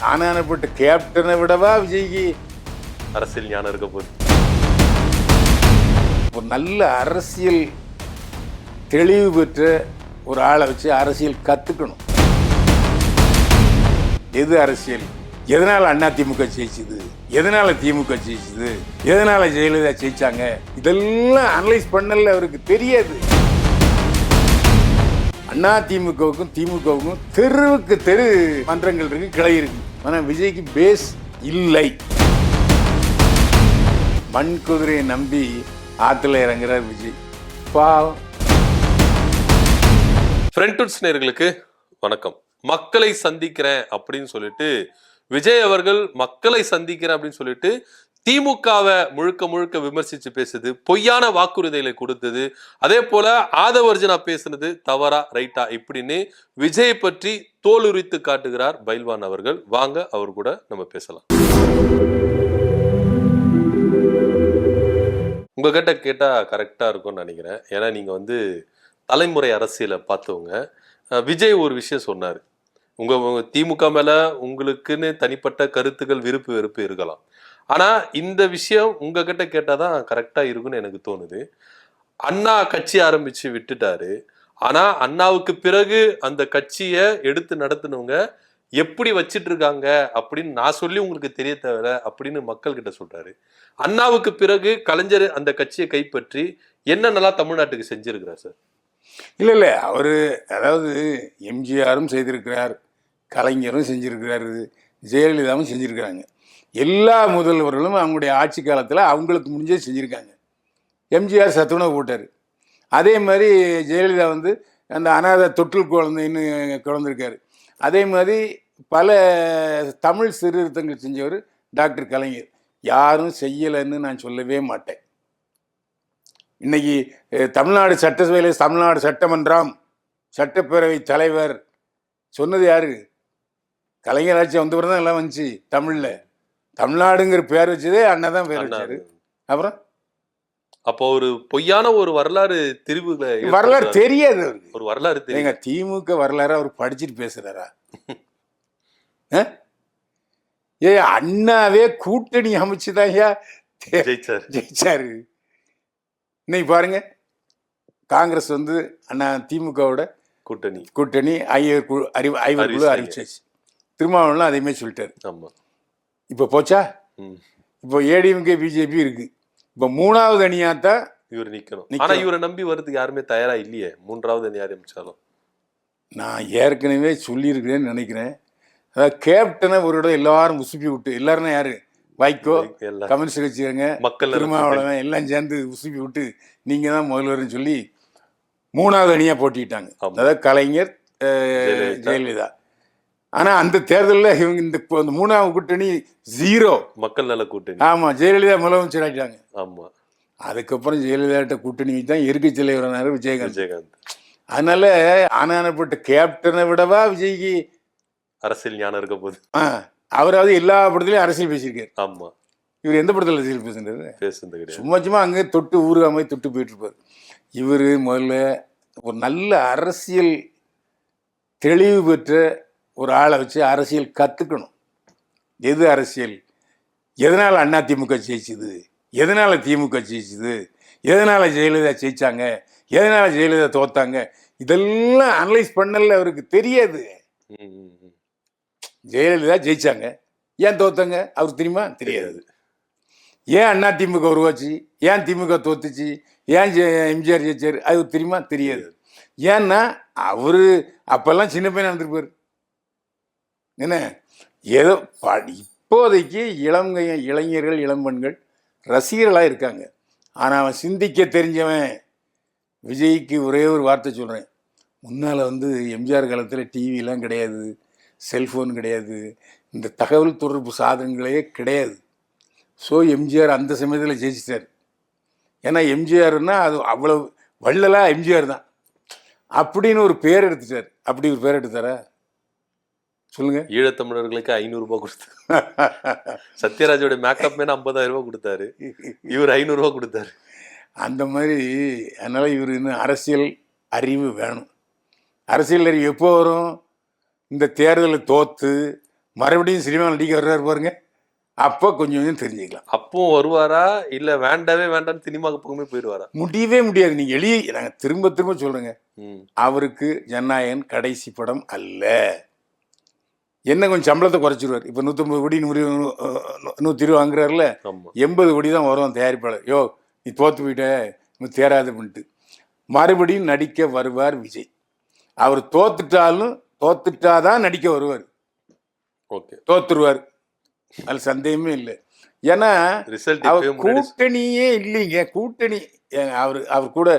ஆனானப்பட்ட கேப்டனை விடவா விஜய்க்கு அரசியல் ஞானம் இருக்க போது. ஒரு நல்ல அரசியல் தெளிவு பெற்ற ஒரு ஆளை வச்சு அரசியல் கத்துக்கணும். எது அரசியல், எதனால அதிமுக ஜெயிச்சுது, எதனால திமுக ஜெயிச்சுது, எதனால ஜெயலலிதா ஜெயிச்சாங்க, இதெல்லாம் அனலைஸ் பண்ணல அவருக்கு தெரியாது. அதிமுகவுக்கும் திமுகவுக்கும் தெருவுக்கு தெரு மன்றங்கள் இருக்கு, கிளை இருக்கு. ஆனா விஜய்க்கு பேஸ் இல்லை. மண் குதிரையை நம்பி ஆத்துல இறங்குறார் விஜய். பாவம். ஃப்ரெண்ட்ஸ் நேயர்களுக்கு வணக்கம். மக்களை சந்திக்கிறேன் அப்படின்னு சொல்லிட்டு விஜய் அவர்கள் மக்களை சந்திக்கிறேன் அப்படின்னு சொல்லிட்டு திமுகவை முழுக்க முழுக்க விமர்சிச்சு பேசுது, பொய்யான வாக்குறுதிகளை கொடுத்தது, அதே போல ஆதவர்ஜனா பேசுனது தவறா ரைட்டா இப்படின்னு விஜய் பற்றி தோலுரித்து காட்டுகிறார் பைல்வான் அவர்கள். வாங்க அவர் கூட நம்ம பேசலாம். உங்ககிட்ட கேட்டா கரெக்டா இருக்கும்னு நினைக்கிறேன். ஏன்னா நீங்க தலைமுறை அரசியலை பார்த்தவங்க. விஜய் ஒரு விஷயம் சொன்னாரு, உங்க திமுக மேல உங்களுக்குன்னு தனிப்பட்ட கருத்துக்கள் விருப்பு வெறுப்பு இருக்கலாம், ஆனா இந்த விஷயம் உங்ககிட்ட கேட்டாதான் கரெக்டா இருக்குன்னு எனக்கு தோணுது. அண்ணா கட்சி ஆரம்பிச்சு விட்டுட்டாரு, ஆனா அண்ணாவுக்கு பிறகு அந்த கட்சியை எடுத்து நடத்தினவங்க எப்படி வச்சிட்டு இருக்காங்க அப்படின்னு நான் சொல்லி உங்களுக்கு தெரிய தேவை அப்படின்னு மக்கள் கிட்ட சொல்றாரு. அண்ணாவுக்கு பிறகு கலைஞர் அந்த கட்சியை கைப்பற்றி என்னென்னலாம் தமிழ்நாட்டுக்கு செஞ்சிருக்கிறார் சார்? இல்ல அவரு, அதாவது எம்ஜிஆரும் செய்திருக்கிறார், கலைஞரும் செஞ்சிருக்கிறாரு, ஜெயலலிதாவும் செஞ்சிருக்கிறாங்க. எல்லா முதல்வர்களும் அவங்களுடைய ஆட்சி காலத்தில் அவங்களுக்கு முடிஞ்சே செஞ்சுருக்காங்க. எம்ஜிஆர் சத்துணவு போட்டார், அதே மாதிரி ஜெயலலிதா அந்த அநாத தொட்டில் குழந்தைன்னு குழந்திருக்காரு. அதே மாதிரி பல தமிழ் சீர்திருத்தங்கள் செஞ்சவர் டாக்டர் கலைஞர். யாரும் செய்யலைன்னு நான் சொல்லவே மாட்டேன். இன்னைக்கு தமிழ்நாடு சட்டசபையில் தமிழ்நாடு சட்டமன்றம் சட்டப்பேரவை தலைவர் சொன்னது யாரு? கலைஞர் ஆட்சி வந்த பிறகு தான் எல்லாம் வந்துச்சு. தமிழ்நாடுங்கிற பேர் வச்சதே அண்ணா தான் பேர் வச்சாரு. அப்புறம் அப்போ ஒரு பொய்யான ஒரு வரலாறு திரிவுகளை வரலாறு தெரியாது அவருக்கு. ஒரு வரலாறு தெரியுங்க. திமுக வரலாறு அவர் படிச்சுட்டு பேசுறாரா? ஏ அண்ணாவே கூட்டணி அமைச்சுதான் ஜெயிச்சாரு. இன்னைக்கு பாருங்க, காங்கிரஸ் அண்ணா திமுகவோட கூட்டணி ஐவர் குழு அறிவிச்சாச்சு. திருமாவளவன் அதே மாதிரி சொல்லிட்டாரு. ஆமா, இப்போ போச்சா? இப்போ ஏடிஎம்கே பிஜேபி இருக்கு. இப்போ மூணாவது அணியாத்தான் இவர் நிக்கணும். ஆனா இவரை நம்பி வரதுக்கு யாருமே தயாரா இல்லையே. மூன்றாவது அணி ஆரம்பிச்சாலும் நான் ஏற்கனவே சொல்லியிருக்கிறேன்னு நினைக்கிறேன். அதாவது கேப்டனை ஒரு இடம் எல்லாரும் உசுப்பி விட்டு, எல்லாரும் யாரு, வைகோ, கம்யூனிஸ்ட் கட்சிக்காரங்க, மக்கள், திருமாவளவன் எல்லாம் சேர்ந்து உசுப்பி விட்டு நீங்க தான் முதல்வர்னு சொல்லி மூணாவது அணியா போட்டிட்டாங்க. அதாவது கலைஞர், ஜெயலலிதா. ஆனா அந்த தேர்தலில் இவங்க இந்த மூணாவது கூட்டணி ஜீரோ, மக்கள் நல கூட்டணி. ஆமா, ஜெயலலிதா முதலமைச்சர் ஆயிட்டாங்க. ஆமா, அதுக்கப்புறம் ஜெயலலிதா கூட்டணி தான் எதிர்க்கட்சி தலைவரானாரு விஜயகாந்த். அதனால ஆனானப்பட்ட கேப்டனை விடவா விஜய்க்கு அரசியல் ஞானம் இருக்க போது. அவராவது எல்லா படத்துலயும் அரசியல் பேசியிருக்காரு. ஆமா, இவர் எந்த படத்துல அரசியல் பேசுறது? சும்மா அங்கே தொட்டு ஊருகாம தொட்டு போயிட்டு இருப்பாரு. இவர் முதல்ல ஒரு நல்ல அரசியல் தெளிவு பெற்ற ஒரு ஆளை வச்சு அரசியல் கத்துக்கணும். எது அரசியல், எதனால அதிமுக ஜெயிச்சுது, எதனால திமுக ஜெயிச்சுது, எதனால ஜெயலலிதா ஜெயிச்சாங்க, எதனால ஜெயலலிதா தோத்தாங்க, இதெல்லாம் அனலைஸ் பண்ணல அவருக்கு தெரியாது. ஜெயலலிதா ஜெயிச்சாங்க, ஏன் தோத்தாங்க அவருக்கு தெரியுமா? தெரியாது. ஏன் அதிமுக உருவாச்சு, ஏன் திமுக தோத்துச்சு, ஏன் எம்ஜிஆர் ஜெயிச்சாரு, அது தெரியுமா? தெரியாது. ஏன்னா அவரு அப்பெல்லாம் சின்ன பையனா இருந்திருப்பாரு. என்ன, ஏதோ இப்போதைக்கு இளைஞர்கள் இளம்பெண்கள் ரசிகர்களாக இருக்காங்க. ஆனால் அவன் சிந்திக்க தெரிஞ்சவன். விஜய்க்கு ஒரே ஒரு வார்த்தை சொல்கிறேன். முன்னால் எம்ஜிஆர் காலத்தில் டிவிலாம் கிடையாது, செல்ஃபோன் கிடையாது, இந்த தகவல் தொடர்பு சாதனங்களே கிடையாது. ஸோ எம்ஜிஆர் அந்த சமயத்தில் ஜெயிச்சிட்டார். ஏன்னா எம்ஜிஆர்னா அது அவ்வளவு வள்ளலாக எம்ஜிஆர் தான் அப்படின்னு ஒரு பேர் எடுத்துட்டார். அப்படி ஒரு பேர் எடுத்தாரா சொல்லுங்க? ஈழத்தமிழர்களுக்கு 500 ரூபாய் கொடுத்தாரு. சத்யராஜோட மேக்கப் மேன் 50,000 ரூபாய் கொடுத்தாரு, இவர் 500 ரூபாய் கொடுத்தாரு. அந்த மாதிரி. அதனால இவர் இன்னும் அரசியல் அறிவு வேணும். அரசியல் அறிவு எப்போ வரும்? இந்த தேர்தலை தோத்து மறுபடியும் சினிமா நடிக்க வர்றாரு பாருங்க, அப்போ கொஞ்சம் கொஞ்சம் தெரிஞ்சுக்கலாம். அப்போ வருவாரா இல்ல வேண்டவே வேண்டாம்னு சினிமாவுக்கு பக்கமே போயிடுவாரா? முடியவே முடியாது. நீங்க நாங்கள் திரும்ப திரும்ப சொல்றேங்க, ம். அவருக்கு ஜனநாயகன் கடைசி படம் அல்ல. என்ன கொஞ்சம் சம்பளத்தை குறைச்சிருவார். இப்போ 150 கோடி 120 வாங்குறாருல, ஆமா. 80 கோடி தான் வரும் தயாரிப்பாளர். யோ நீ தோத்து போயிட்ட, நீ தேராது பண்ணிட்டு மறுபடியும் நடிக்க வருவார் விஜய். அவர் தோத்துட்டாதான் நடிக்க வருவார். ஓகே. தோத்துருவார், அது சந்தேகமே இல்லை. ஏன்னா ரிசல்ட் அவர் இப்பவே முன்னாடி கூட்டணியே இல்லைங்க. கூட்டணி அவர் கூட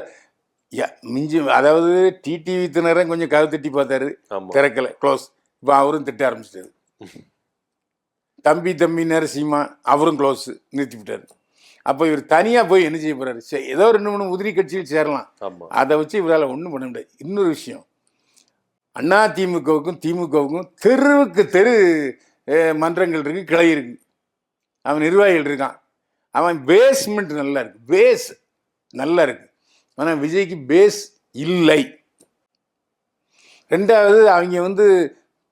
மிஞ்சி, அதாவது டிடிவி தினரும் கொஞ்சம் கதை தட்டி பார்த்தாரு, ஆமா. திறக்கல, க்ளோஸ். இப்போ அவரும் திட்ட ஆரம்பிச்சிட்டாரு. தம்பி நரசிம்மா அவரும் க்ளோஸ், நிறுத்தி விட்டாரு. அப்போ இவர் தனியாக போய் என்ன செய்ய போறாரு? சரி, ஏதோ 2-3 உதிரி கட்சியில் சேரலாம், ஆமா. அதை வச்சு இவரால் ஒன்றும் பண்ண முடியாது. இன்னொரு விஷயம், அதிமுகவுக்கும் திமுகவுக்கும் தெருவுக்கு தெரு மன்றங்கள் இருக்கு, கிளை இருக்கு, அவன் நிர்வாகிகள் இருக்கான். அவன் பேஸ்மெண்ட் நல்லா இருக்கு, பேஸ் நல்லா இருக்கு. ஆனால் விஜய்க்கு பேஸ் இல்லை. ரெண்டாவது, அவங்க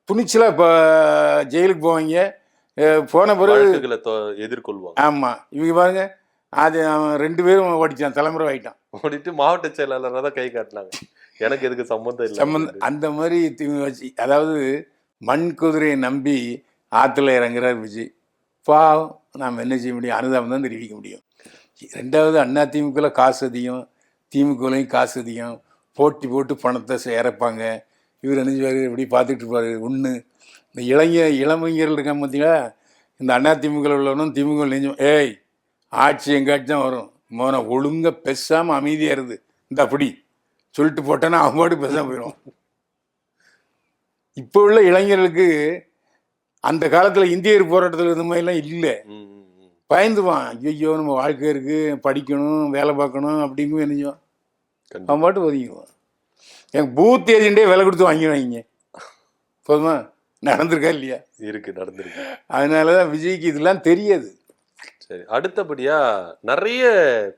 துணிச்சலாக இப்போ ஜெயிலுக்கு போவாங்க, போன பிறகு வழக்குகளை எதிர்கொள்வாங்க. ஆமாம். இவங்க பாருங்க, அது அவன் 2 பேரும் ஓடிட்டான், தலைமுறை ஆகிட்டான். ஓடிட்டு மாவட்ட செயலாளராக தான் கை காட்டினாங்க. எனக்கு எதுக்கு சம்பந்தம் இல்லை. அந்த மாதிரி வச்சு, அதாவது மண் குதிரையை நம்பி ஆற்றுல இறங்குறார் விஜய். பாவம், நாம் என்ன செய்ய முடியும்? அனுதாபம் தான் தெரிவிக்க முடியும். ரெண்டாவது, அதிமுகவில் காசு அதிகம், திமுகலையும் காசு அதிகம், போட்டி போட்டு பணத்தை இறப்பாங்க. இவர் என்ன செய்வார்? இப்படி பார்த்துட்டு இருப்பார். ஒன்று, இந்த இளமைஞர்கள் இருக்காங்க பார்த்தீங்களா, இந்த அதிமுக உள்ளவனும் திமுக நெஞ்சம், ஏய் ஆட்சி எங்காட்சி தான் வரும், மோன ஒழுங்காக பேசாமல் அமைதியாக இருந்து இந்த அப்படி சொல்லிட்டு போட்டேன்னா அவன் பாட்டு பேசாமல் போயிடும். இப்போ உள்ள இளைஞர்களுக்கு அந்த காலத்தில் இந்தியர் போராட்டத்தில் இருந்த மாதிரிலாம் இல்லை. பயந்துவான், ஐயோ நம்ம வாழ்க்கை இருக்குது, படிக்கணும், வேலை பார்க்கணும் அப்படிங்கும் என்னையும் அவன் பாட்டு ஒதுங்கிக்குவான். எனக்கு பூத் ஏஜெண்டே விலை கொடுத்து வாங்கிடுவாங்க. போதுமா? நடந்திருக்கா இல்லையா? இருக்கு, நடந்திருக்கு. அதனாலதான் விஜய்க்கு இதெல்லாம் தெரியாது. சரி, அடுத்தபடியா நிறைய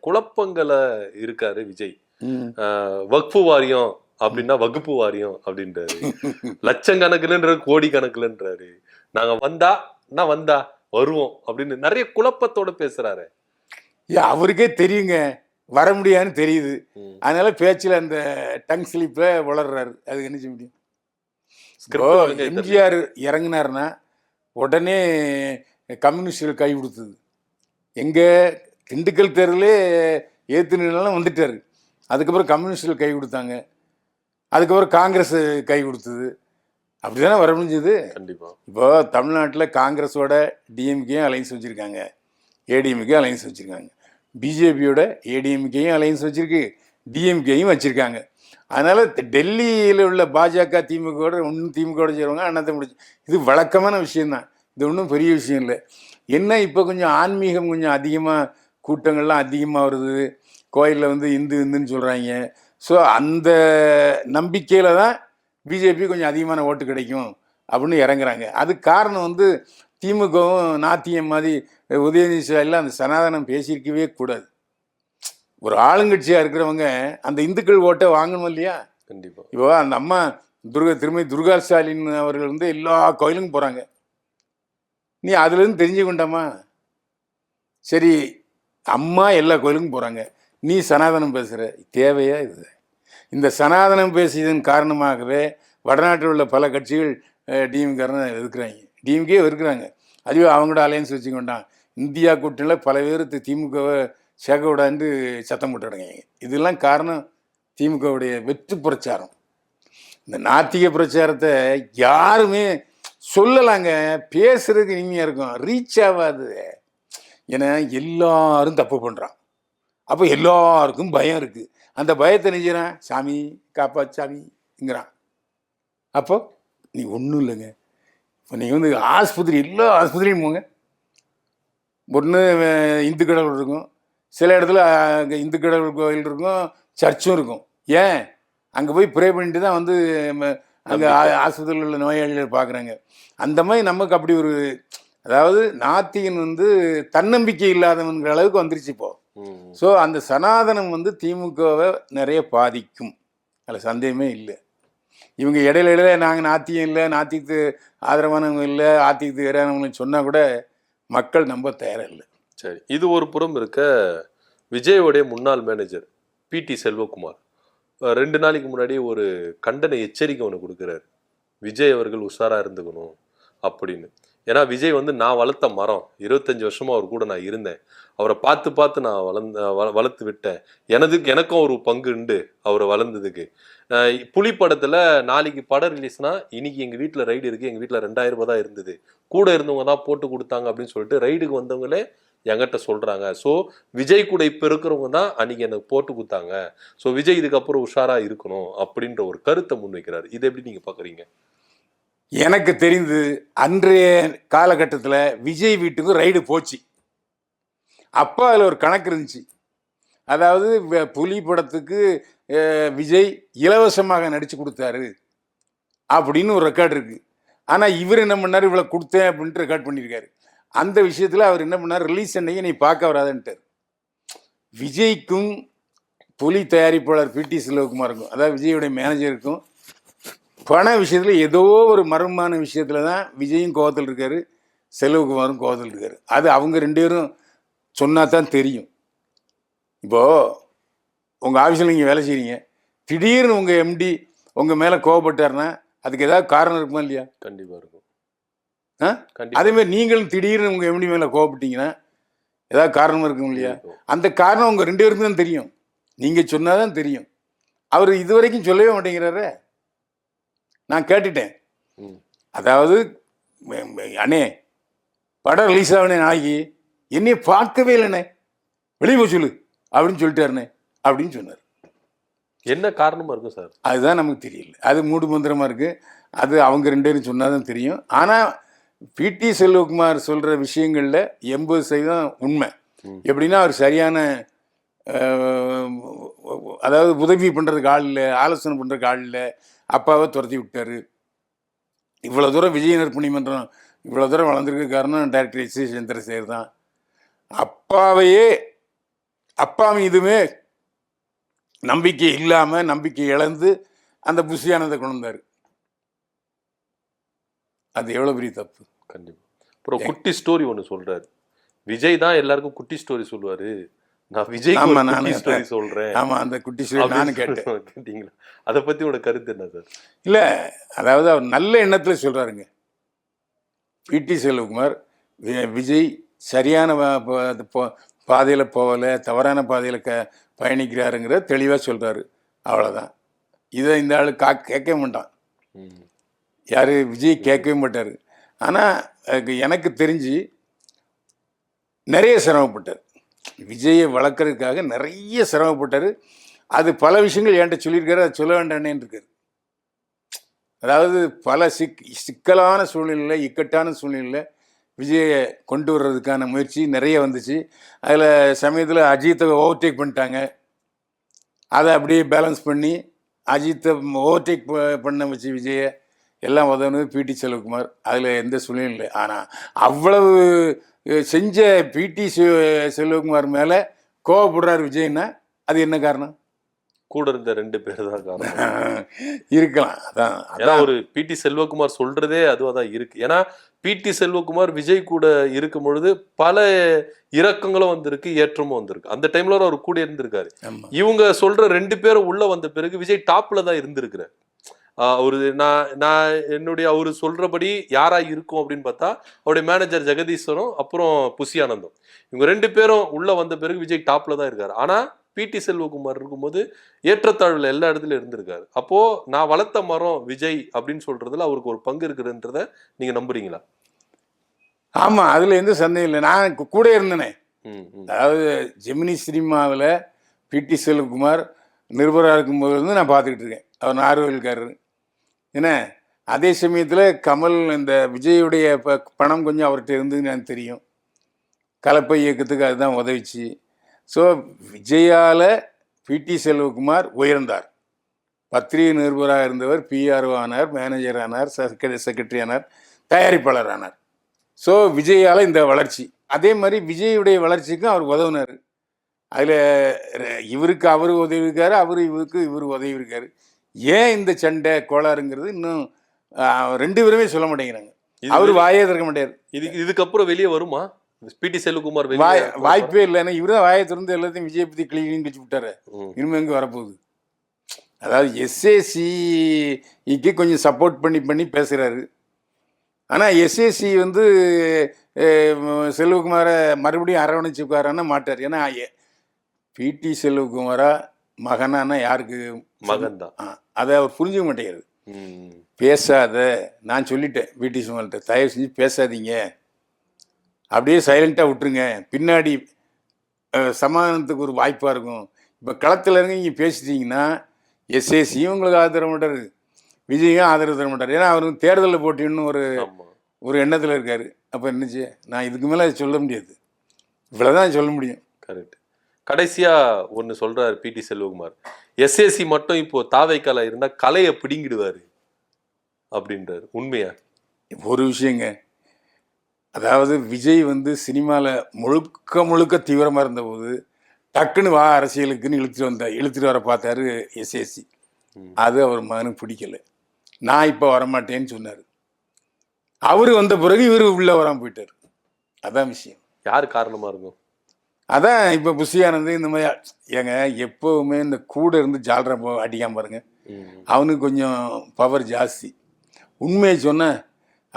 குழப்பங்களை இருக்காரு விஜய். வக்ஃபு வாரியம் அப்படின்னா வகுப்பு வாரியம் அப்படின்றாரு, லட்சக்கணக்குலன்ற கோடி கணக்குலன்றாரு, நாங்க வந்தா வருவோம் அப்படின்னு நிறைய குழப்பத்தோட பேசுறாரு. அவருக்கே தெரியுங்க, வர முடியாதுன்னு தெரியுது. அதனால பேச்சில் அந்த டங் ஸ்லிப்பை வளர்றாரு. அதுக்கு என்ன செய்ய முடியும்? எம்ஜிஆர் இறங்கினார்னா உடனே கம்யூனிஸ்டுகள் கை கொடுத்தது. எங்கே திண்டுக்கல் தேர்தலே ஏற்றுனாலும் வந்துட்டார். அதுக்கப்புறம் கம்யூனிஸ்டுகள் கை கொடுத்தாங்க, அதுக்கப்புறம் காங்கிரஸ் கை கொடுத்தது. அப்படிதானே வர முடிஞ்சது. கண்டிப்பாக. இப்போ தமிழ்நாட்டில் காங்கிரஸோட டிஎம்கேயும் அலைன்ஸ் வச்சுருக்காங்க, ஏடிஎம்கே அலைன்ஸ் வச்சுருக்காங்க, பிஜேபியோட ஏடிஎம்கேயும் அலைன்ஸ் வச்சுருக்கு, டிஎம்கேயும் வச்சுருக்காங்க. அதனால் டெல்லியில் உள்ள பாஜக திமுகவோட ஒன்றும் திமுகவோட செய்வாங்க, அண்ணாத்த முடிச்சு. இது வழக்கமான விஷயந்தான், இது ஒன்றும் பெரிய விஷயம் இல்லை. என்ன இப்போ கொஞ்சம் ஆன்மீகம் கொஞ்சம் அதிகமாக, கூட்டங்கள்லாம் அதிகமாக வருது, கோயிலில் இந்துன்னு சொல்கிறாங்க. ஸோ அந்த நம்பிக்கையில் தான் பிஜேபி கொஞ்சம் அதிகமான ஓட்டு கிடைக்கும் அப்படின்னு இறங்குறாங்க. அதுக்கு காரணம் திமுகவும் நாத்தியம் மாதிரி உதயநிதி ஸ்டாலின்லாம் அந்த சனாதனம் பேசியிருக்கவே கூடாது. ஒரு ஆளுங்கட்சியாக இருக்கிறவங்க அந்த இந்துக்கள் ஓட்டை வாங்கணும் இல்லையா? கண்டிப்பாக. இப்போ அந்த அம்மா திருமதி துர்கா ஸ்டாலின் அவர்கள் எல்லா கோயிலுக்கும் போகிறாங்க. நீ அதுலேருந்து தெரிஞ்சு கொண்டாமா? சரி, அம்மா எல்லா கோயிலுக்கும் போகிறாங்க, நீ சனாதனம் பேசுகிற, தேவையா இது? இந்த சனாதனம் பேசியதன் காரணமாகவே வடநாட்டில் உள்ள பல கட்சிகள் டிஎம்காரனை டிஎம்கே இருக்கிறாங்க. அதுவே அவங்களோட அலையன்ஸ் வச்சுக்கொண்டான். இந்தியா கூட்டணியில் பல பேர் திமுகவை சேர்க்க விடாண்டு சத்தம் போட்டுடுங்க. இதெல்லாம் காரணம் திமுகவுடைய வெற்று பிரச்சாரம். இந்த நாத்திக பிரச்சாரத்தை யாருமே சொல்லலாங்க, பேசுறதுக்கு இனிமையாக இருக்கும், ரீச் ஆகாது. ஏன்னா எல்லாரும் தப்பு பண்ணுறான். அப்போ எல்லாருக்கும் பயம் இருக்குது. அந்த பயத்தை நினைக்கிறான், சாமி காப்பா சாமிங்கிறான். அப்போ நீ ஒன்றும் இல்லைங்க. இப்போ நீங்கள் ஆஸ்பத்திரி, எல்லா ஆஸ்பத்திரியும் போங்க, ஒன்று இந்து கடவுள் இருக்கும், சில இடத்துல இந்து கடவுள் கோயில் இருக்கும், சர்ச்சும் இருக்கும். ஏன்? அங்கே போய் ப்ரே பண்ணிட்டு தான் அங்கே ஆஸ்பத்திரியில் உள்ள நோயாளிகளை பார்க்குறாங்க. அந்த மாதிரி நமக்கு அப்படி ஒரு, அதாவது நாத்திகன் தன்னம்பிக்கை இல்லாதவங்கிற அளவுக்கு வந்துருச்சு இப்போ. ஸோ அந்த சனாதனம் திமுகவை நிறைய பாதிக்கும், அதில் சந்தேகமே இல்லை. இவங்க இடையில நாங்கள் நாத்தியம் இல்லை, நாத்தியத்து ஆதரவானவங்க இல்லை, ஆத்தியத்துக்கு எதிரானவங்கன்னு சொன்னால் கூட மக்கள் நம்ப தயாராக இல்லை. சரி, இது ஒரு புறம் இருக்க, விஜயோடைய முன்னாள் மேனேஜர் பிடி செல்வகுமார் 2 நாளைக்கு முன்னாடி ஒரு கண்டன எச்சரிக்கை ஒன்று கொடுக்குறாரு. விஜய் அவர்கள் உஷாரா இருந்துக்கணும் அப்படின்னு. ஏன்னா விஜய் வந்து நான் வளர்த்த மரம், 25 வருஷமா அவர் கூட நான் இருந்தேன், அவரை பார்த்து பார்த்து நான் வளர்த்து விட்டேன், எனக்கும் ஒரு பங்கு உண்டு அவரை வளர்ந்ததுக்கு. புலி படத்துல நாளைக்கு படம் ரிலீஸ்னா இன்னைக்கு எங்க வீட்டுல ரைடு இருக்கு, எங்க வீட்டுல 2000 ரூபாய் தான் இருந்தது, கூட இருந்தவங்க தான் போட்டு கொடுத்தாங்க அப்படின்னு சொல்லிட்டு ரைடுக்கு வந்தவங்களே என்கிட்ட சொல்றாங்க. ஸோ விஜய் கூட இப்ப இருக்கிறவங்க தான் அன்னைக்கு எனக்கு போட்டு கொடுத்தாங்க, ஸோ விஜய் இதுக்கப்புறம் உஷாரா இருக்கணும் அப்படின்ற ஒரு கருத்தை முன்வைக்கிறாரு. இதை எப்படி நீங்க பாக்குறீங்க? எனக்கு தெரிந்து அன்றைய காலகட்டத்தில் விஜய் வீட்டுக்கு ரைடு போச்சு. அப்போ அதில் ஒரு கணக்கு இருந்துச்சு. அதாவது புலி படத்துக்கு விஜய் இலவசமாக நடிச்சு கொடுத்தாரு அப்படின்னு ஒரு ரெக்கார்டு இருக்கு. ஆனால் இவர் என்ன பண்ணார், இவ்வளோ கொடுத்தேன் அப்படின்ட்டு ரெக்கார்ட் பண்ணியிருக்காரு. அந்த விஷயத்தில் அவர் என்ன பண்ணார், ரிலீஸ் அன்னைக்கு நீ பார்க்க வராதுன்ட்டார். விஜய்க்கும் புலி தயாரிப்பாளர் பிடி செல்வகுமாருக்கும், அதாவது விஜயோடைய மேனேஜருக்கும் பண விஷயத்தில் ஏதோ ஒரு மர்மமான விஷயத்தில் தான் விஜயும் கோவத்தில் இருக்காரு, செல்வகுமாரும் கோவத்தில் இருக்காரு. அது அவங்க 2 பேரும் சொன்னா தான் தெரியும். இப்போது உங்கள் ஆஃபீஸில் நீங்கள் வேலை செய்கிறீங்க, திடீர்னு உங்கள் எம்டி உங்கள் மேலே கோவப்பட்டாருன்னா அதுக்கு ஏதாவது காரணம் இருக்குமா இல்லையா? கண்டிப்பாக இருக்கும். அதேமாதிரி நீங்களும் திடீர்னு உங்கள் எம்டி மேலே கோவப்பட்டீங்கன்னா ஏதாவது காரணம் இருக்கும் இல்லையா? அந்த காரணம் உங்கள் 2 பேருக்கும் தான் தெரியும். நீங்கள் சொன்னால் தான் தெரியும். அவர் இது வரைக்கும் சொல்லவே மாட்டேங்கிறாரு. நான் கேட்டுட்டேன். அதாவது அண்ணே படம் ரிலீஸ் ஆகணே நாளைக்கு, என்னைய பார்க்கவே இல்லைண்ணே, வெளியே போய் சொல்லு அப்படின்னு சொல்லிட்டாருண்ணே அப்படின்னு சொன்னார். என்ன காரணமா இருக்கும் சார்? அதுதான் நமக்கு தெரியல. அது மூடு மந்திரமா இருக்கு. அது அவங்க 2 பேரும் சொன்னாதான் தெரியும். ஆனால் பிடி செல்வகுமார் சொல்ற விஷயங்கள்ல 80% உண்மை. எப்படின்னா அவர் சரியான அதாவது உதவி பண்றதுக்கு ஆள் இல்லை, ஆலோசனை பண்றதுக்கு ஆள் இல்லை, அப்பாவை துரத்தி விட்டாரு. இவ்வளோ தூரம் விஜய் நற்பணி மன்றம் இவ்வளோ தூரம் வளர்ந்துருக்க காரணம் டைரக்டர் எஸ் சந்திரசேகர் தான். அப்பா மீதுமே நம்பிக்கை இல்லாமல் நம்பிக்கை இழந்து அந்த புஷியானதை கொண்டு வந்தார். அது எவ்வளோ பெரிய தப்பு. கண்டிப்பாக. அப்புறம் குட்டி ஸ்டோரி ஒன்று சொல்றாரு. விஜய் தான் எல்லாருக்கும் குட்டி ஸ்டோரி சொல்லுவாரு, நான் விஜய் ஸ்டோரி சொல்றேன். ஆமா, அந்த குட்டி ஸ்டோரி நானும் கேட்டேன். கேட்டீங்களா? அதை பத்தி உனக்கு கருத்து என்ன சார்? இல்ல, அதாவது அவர் நல்ல எண்ணத்துல சொல்றாருங்க. பிடி செல்வகுமார் விஜய் சரியான பாதையில போகல, தவறான பாதையில பயணிக்கிறாருங்கிற தெளிவா சொல்றாரு. அவ்வளவுதான். இதை இந்த ஆளு கேட்க மாட்டான். யாரு? விஜய் கேட்கவே மாட்டாரு. ஆனா எனக்கு தெரிஞ்சு நிறைய சிரமப்பட்டார். விஜயை வளர்க்கறதுக்காக நிறைய சிரமப்பட்டார். அது பல விஷயங்கள் என்கிட்ட சொல்லியிருக்காரு, அதை சொல்ல வேண்டானேன்னு இருக்காரு. அதாவது பல சிக்கலான சூழ்நிலையில், இக்கட்டான சூழ்நிலையில் விஜயை கொண்டு வர்றதுக்கான முயற்சி நிறைய வந்துச்சு. அதில் சமயத்தில் அஜித்தை ஓவர்டேக் பண்ணிட்டாங்க. அதை அப்படியே பேலன்ஸ் பண்ணி அஜித்தை ஓவர்டேக் பண்ண வச்சு விஜயை எல்லாம் உதவுனது பிடி செல்வகுமார். அதில் எந்த சூழ்நிலையும் இல்லை. ஆனால் அவ்வளவு செஞ்ச பிடி செல்வகுமார் மேலே கோவப்படுறார் விஜய்னா அது என்ன காரணம்? கூட இருந்த 2 பேர் தான் காரணம் இருக்கலாம். அதான் ஒரு பிடி செல்வகுமார் சொல்றதே அதுவாக தான் இருக்கு. ஏன்னா பிடி செல்வகுமார் விஜய் கூட இருக்கும் பொழுது பல இறக்கங்களும் வந்திருக்கு, ஏற்றமும் வந்திருக்கு. அந்த டைம்ல அவர் கூட இருந்திருக்காரு. இவங்க சொல்ற 2 பேரும் உள்ள வந்த பிறகு விஜய் டாப்ல தான் இருந்திருக்கிறார். அவரு நான் என்னுடைய அவரு சொல்றபடி யாரா இருக்கும் அப்படின்னு பார்த்தா அவருடைய மேனேஜர் ஜெகதீஸ்வரம், அப்புறம் புஷியானந்தம், இவங்க 2 பேரும் உள்ள வந்த பிறகு விஜய் டாப்ல தான் இருக்காரு. ஆனா பிடி செல்வகுமார் இருக்கும்போது ஏற்றத்தாழ்வுல எல்லா இடத்துலயும் இருந்திருக்காரு. அப்போ நான் வளர்த்த மரம் விஜய் அப்படின்னு சொல்றதுல அவருக்கு ஒரு பங்கு இருக்குதுன்றத நீங்க நம்புறீங்களா? ஆமா, அதுல எந்த சந்தேகம் இல்லை. நான் கூட இருந்தேனே. அதாவது ஜெமினி சினிமாவில் பிடி செல்வகுமார் நிருபராக இருக்கும்போது வந்து நான் பார்த்துக்கிட்டு இருக்கேன். அவர் நார்வேல்காரர். ஏன்னா அதே சமயத்தில் கமல் இந்த விஜயுடைய பணம் கொஞ்சம் அவர்கிட்ட இருந்ததுன்னு எனக்கு தெரியும். கலப்பை இயக்கத்துக்கு அதுதான் உதவிச்சு. ஸோ விஜயால் பிடி செல்வகுமார் உயர்ந்தார். பத்திரிகை நிருபராக இருந்தவர் பிஆர்ஓ ஆனார், மேனேஜர் ஆனார், செக்ரட்டரி ஆனார், தயாரிப்பாளர் ஆனார். ஸோ விஜயால் இந்த வளர்ச்சி. அதே மாதிரி விஜயுடைய வளர்ச்சிக்கும் அவர் உதவுனார். அதில் இவருக்கு அவர் உதவி இருக்காரு, இவருக்கு இவர் உதவி இருக்காரு. ஏன் இந்த சண்டை கோளாறுங்கிறது இன்னும் ரெண்டு பேருமே சொல்ல மாட்டேங்கிறாங்க. இது அவர் வாயே திறக்க மாட்டார். இதுக்கப்புறம் வெளியே வருமா பிடி செல்வகுமார் வெளியே வாய்ப்பே இல்லை. ஏன்னா இவரு தான் வாயை திறந்து எல்லாத்தையும் விஜய் பற்றி கிளீன் கழிச்சு விட்டாரு. இனிமே எங்கே வரப்போகுது? அதாவது எஸ்ஏசிக்கு கொஞ்சம் சப்போர்ட் பண்ணி பேசுகிறாரு. ஆனால் எஸ்ஏசி வந்து செல்வகுமாரை மறுபடியும் அரவணைச்சு உட்காரான்னா மாட்டார். ஏன்னா பிடி செல்வகுமாரா மகனானா யாருக்கு மகன் தான். அதை அவர் புரிஞ்சுக்க மாட்டேங்கிறது. பேசாத, நான் சொல்லிட்டேன் பிடி சுமல்கிட்ட, தயவு செஞ்சு பேசாதீங்க, அப்படியே சைலண்ட்டாக விட்டுருங்க, பின்னாடி சமாதானத்துக்கு ஒரு வாய்ப்பாக இருக்கும். இப்போ களத்தில் இறங்கி நீங்கள் பேசிட்டீங்கன்னா எஸ்ஏசியும் உங்களுக்கு ஆதரவு தர மாட்டார், விஜயும் ஆதரவு தர மாட்டார். ஏன்னா அவர் தேர்தலில் போட்டின்னு ஒரு எண்ணத்தில் இருக்கார். அப்போ என்னச்சு, நான் இதுக்கு மேலே சொல்ல முடியாது, இவ்வளோதான் சொல்ல முடியும். கரெக்ட். கடைசியா ஒன்று சொல்றாரு பிடி செல்வகுமார், எஸ்ஏசி மட்டும் இப்போ தாவைக்கால இருந்தால் கலையை பிடிங்கிடுவாரு அப்படின்றாரு. உண்மையா? ஒரு விஷயங்க, அதாவது விஜய் வந்து சினிமாவில் முழுக்க தீவிரமாக இருந்தபோது டக்குன்னு வா அரசியலுக்குன்னு இழுத்துட்டு வர பார்த்தாரு எஸ்ஏசி. அது அவர் மகனுக்கு பிடிக்கல. நான் இப்போ வரமாட்டேன்னு சொன்னார். அவர் வந்த பிறகு இவர் உள்ளே வராமல் போயிட்டார். அதான் விஷயம். யார் காரணமாக இருக்கும்? அதான் இப்போ புஷியானது இந்த மாதிரி ஏங்க எப்போவுமே இந்த கூட இருந்து ஜாலரா அடிக்காம பாருங்க, அவனுக்கு கொஞ்சம் பவர் ஜாஸ்தி. உண்மையை சொன்ன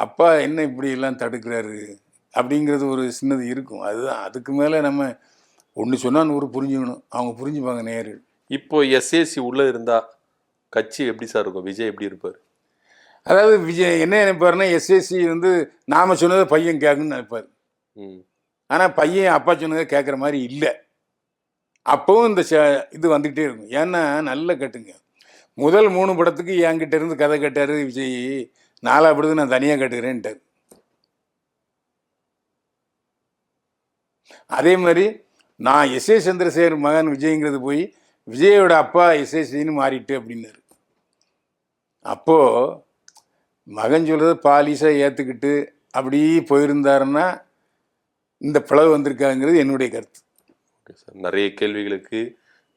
அப்பா என்ன இப்படி எல்லாம் தடுக்கிறாரு அப்படிங்கிறது ஒரு சின்னது இருக்கும். அதுதான், அதுக்கு மேலே நம்ம ஒன்று சொன்னால் நூறு புரிஞ்சுக்கணும். அவங்க புரிஞ்சுப்பாங்க நேரு. இப்போ எஸ்ஏசி உள்ளே இருந்தால் கட்சி எப்படி சார் இருக்கும்? விஜய் எப்படி இருப்பார்? அதாவது விஜய் என்ன நினைப்பாருன்னா, எஸ்ஏசி வந்து நாம் சொன்னதை பையன் கேட்கணும்னு நினைப்பார். ஆனால் பையன் அப்பா சொன்னதை கேட்குற மாதிரி இல்லை. அப்போவும் இந்த இது வந்துக்கிட்டே இருக்கும். ஏன்னா நல்ல கட்டுங்க, முதல் 3 படத்துக்கு என்கிட்ட இருந்து கதை கேட்டார் விஜய், 4ஆவது படத்துக்கு நான் தனியாக கேட்டுக்கிறேன்ட்டார். அதே மாதிரி நான் எஸ்ஏ சந்திரசேகர் மகன் விஜய்ங்கிறது போய் விஜயோட அப்பா எஸ்ஏசின்னு மாறிட்டு அப்படின்னாரு. அப்போது மகன் சொல்கிறத பாலிசாக ஏற்றுக்கிட்டு அப்படி போயிருந்தாருன்னா இந்த பிளவு வந்திருக்காங்கிறது என்னுடைய கருத்து. ஓகே சார், நிறைய கேள்விகளுக்கு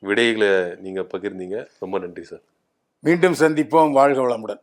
விடைகளை நீங்கள் பகிர்ந்தீங்க. ரொம்ப நன்றி சார். மீண்டும் சந்திப்போம். வாழ்க வளமுடன்.